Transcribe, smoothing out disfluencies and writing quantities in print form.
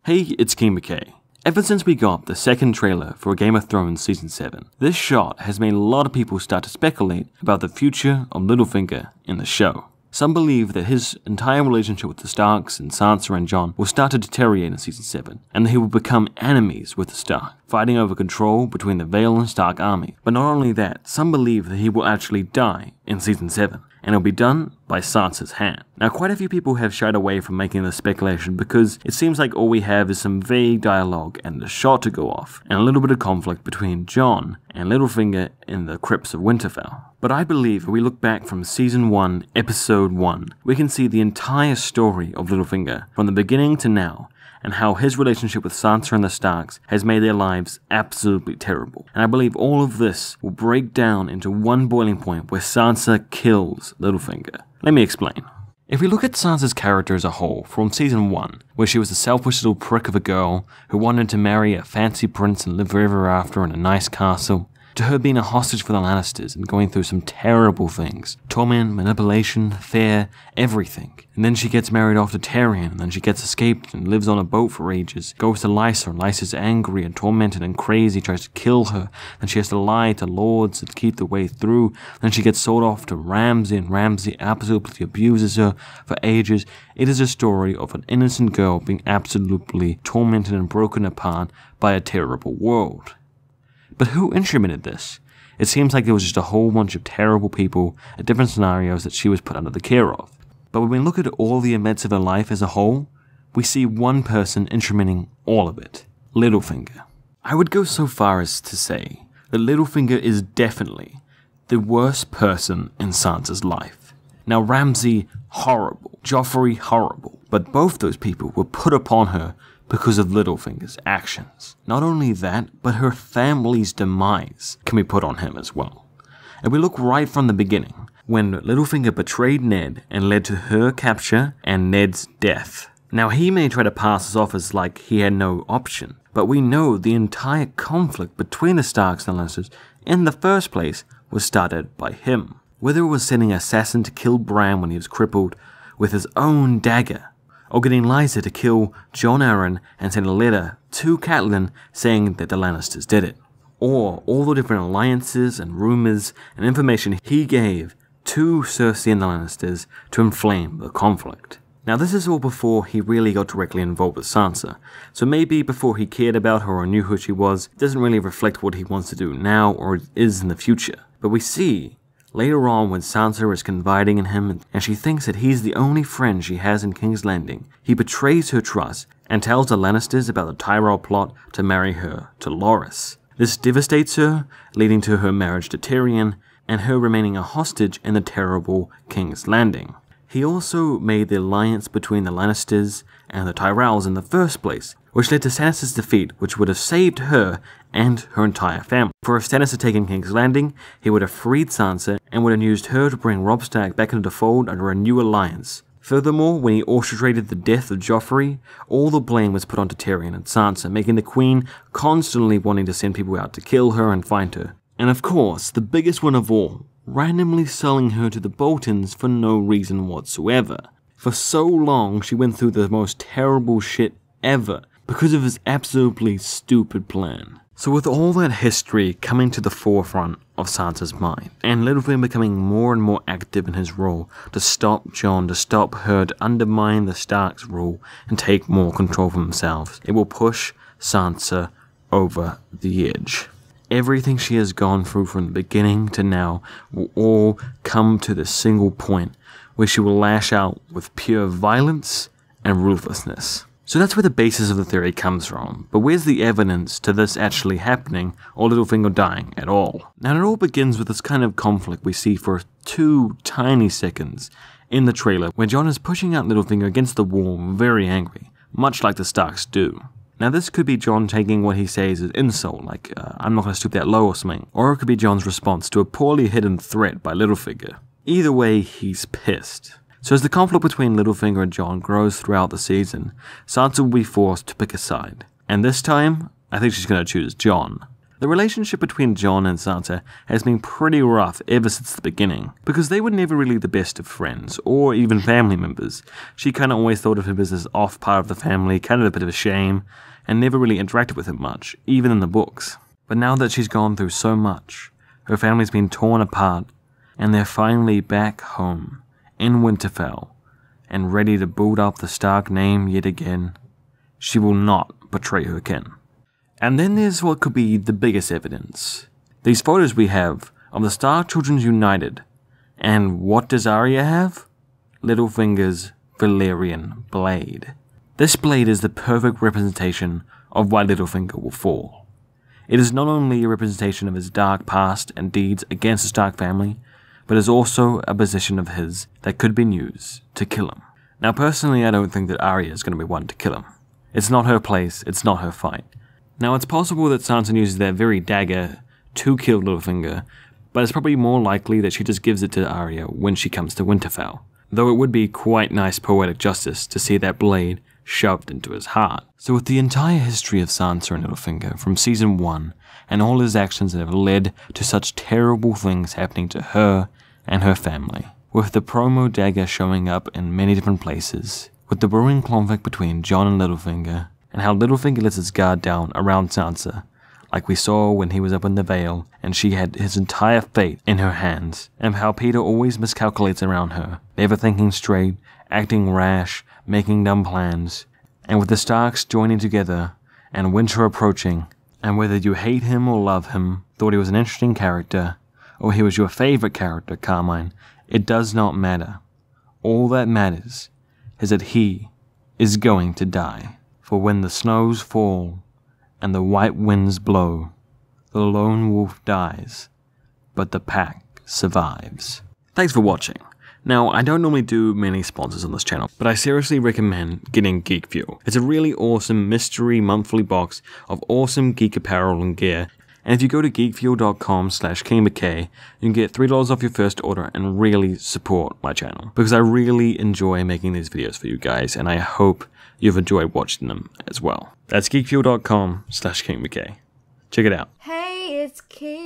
Hey, it's King McKay. Ever since we got the second trailer for Game of Thrones Season 7, this shot has made a lot of people start to speculate about the future of Littlefinger in the show. Some believe that his entire relationship with the Starks and Sansa and Jon will start to deteriorate in Season 7, and that he will become enemies with the Stark, fighting over control between the Vale and Stark army. But not only that, some believe that he will actually die in Season 7, and it'll be done by Sansa's hand. Now, quite a few people have shied away from making this speculation because it seems like all we have is some vague dialogue and a shot to go off, and a little bit of conflict between Jon and Littlefinger in the crypts of Winterfell. But I believe if we look back from Season 1, Episode 1, we can see the entire story of Littlefinger from the beginning to now, and how his relationship with Sansa and the Starks has made their lives absolutely terrible. And I believe all of this will break down into one boiling point where Sansa kills Littlefinger. Let me explain. If we look at Sansa's character as a whole, from Season 1, where she was a selfish little prick of a girl who wanted to marry a fancy prince and live forever after in a nice castle, to her being a hostage for the Lannisters and going through some terrible things. Torment, manipulation, fear, everything. And then she gets married off to Tyrion, and then she gets escaped and lives on a boat for ages. Goes to Lysa, and Lysa's angry and tormented and crazy, tries to kill her. Then she has to lie to lords to keep the way through. Then she gets sold off to Ramsay, and Ramsay absolutely abuses her for ages. It is a story of an innocent girl being absolutely tormented and broken apart by a terrible world. But who instrumented this? It seems like it was just a whole bunch of terrible people at different scenarios that she was put under the care of. But when we look at all the events of her life as a whole, we see one person instrumenting all of it: Littlefinger. I would go so far as to say that Littlefinger is definitely the worst person in Sansa's life. Now, Ramsay, horrible. Joffrey, horrible. But both those people were put upon her because of Littlefinger's actions. Not only that, but her family's demise can be put on him as well. And we look right from the beginning, when Littlefinger betrayed Ned and led to her capture and Ned's death. Now, he may try to pass this off as like he had no option, but we know the entire conflict between the Starks and the Lannisters in the first place was started by him. Whether it was sending an assassin to kill Bran when he was crippled with his own dagger, or getting Lysa to kill Jon Arryn and send a letter to Catelyn saying that the Lannisters did it. Or all the different alliances and rumors and information he gave to Cersei and the Lannisters to inflame the conflict. Now, this is all before he really got directly involved with Sansa, so maybe before he cared about her or knew who she was, it doesn't really reflect what he wants to do now or is in the future. But we see later on, when Sansa is confiding in him and she thinks that he's the only friend she has in King's Landing, he betrays her trust and tells the Lannisters about the Tyrell plot to marry her to Loras. This devastates her, leading to her marriage to Tyrion and her remaining a hostage in the terrible King's Landing. He also made the alliance between the Lannisters and the Tyrells in the first place, which led to Stannis' defeat, which would have saved her and her entire family. For if Stannis had taken King's Landing, he would have freed Sansa and would have used her to bring Robb Stark back into the fold under a new alliance. Furthermore, when he orchestrated the death of Joffrey, all the blame was put onto Tyrion and Sansa, making the Queen constantly wanting to send people out to kill her and find her. And of course, the biggest one of all, randomly selling her to the Boltons for no reason whatsoever. For so long, she went through the most terrible shit ever because of his absolutely stupid plan. So with all that history coming to the forefront of Sansa's mind, and Littlefinger becoming more and more active in his role to stop Jon, to stop her, to undermine the Stark's rule and take more control for themselves, it will push Sansa over the edge. Everything she has gone through from the beginning to now will all come to this single point where she will lash out with pure violence and ruthlessness. So that's where the basis of the theory comes from, but where's the evidence to this actually happening or Littlefinger dying at all? Now, it all begins with this kind of conflict we see for 2 tiny seconds in the trailer where Jon is pushing out Littlefinger against the wall very angry, much like the Starks do. Now, this could be Jon taking what he says as insult, like, I'm not going to stoop that low or something, or it could be Jon's response to a poorly hidden threat by Littlefinger. Either way, he's pissed. So as the conflict between Littlefinger and Jon grows throughout the season, Sansa will be forced to pick a side. And this time, I think she's going to choose Jon. The relationship between Jon and Sansa has been pretty rough ever since the beginning, because they were never really the best of friends, or even family members. She kinda always thought of him as this off part of the family, kind of a bit of a shame, and never really interacted with him much, even in the books. But now that she's gone through so much, her family's been torn apart, and they're finally back home, in Winterfell, and ready to build up the Stark name yet again, she will not betray her kin. And then there's what could be the biggest evidence. These photos we have of the Stark children united, and what does Arya have? Littlefinger's Valyrian blade. This blade is the perfect representation of why Littlefinger will fall. It is not only a representation of his dark past and deeds against the Stark family, but is also a position of his that could be used to kill him. Now personally, I don't think that Arya is going to be one to kill him. It's not her place, it's not her fight. Now it's possible that Sansa uses that very dagger to kill Littlefinger, but it's probably more likely that she just gives it to Arya when she comes to Winterfell. Though it would be quite nice poetic justice to see that blade shoved into his heart. So with the entire history of Sansa and Littlefinger from season 1, and all his actions that have led to such terrible things happening to her and her family, with the promo dagger showing up in many different places, with the brewing conflict between Jon and Littlefinger, and how Littlefinger lets his guard down around Sansa, like we saw when he was up in the Vale and she had his entire fate in her hands, and how Petyr always miscalculates around her, never thinking straight, acting rash, making dumb plans, and with the Starks joining together, and winter approaching, and whether you hate him or love him, thought he was an interesting character, or he was your favorite character, Carmine, it does not matter. All that matters is that he is going to die. For when the snows fall and the white winds blow, the lone wolf dies, but the pack survives. Thanks for watching. Now, I don't normally do many sponsors on this channel, but I seriously recommend getting Geek Fuel. It's a really awesome mystery monthly box of awesome geek apparel and gear. And if you go to geekfuel.com/KingMcKay, you can get $3 off your first order and really support my channel. Because I really enjoy making these videos for you guys, and I hope you've enjoyed watching them as well. That's geekfuel.com/KingMcKay. Check it out. Hey, it's King.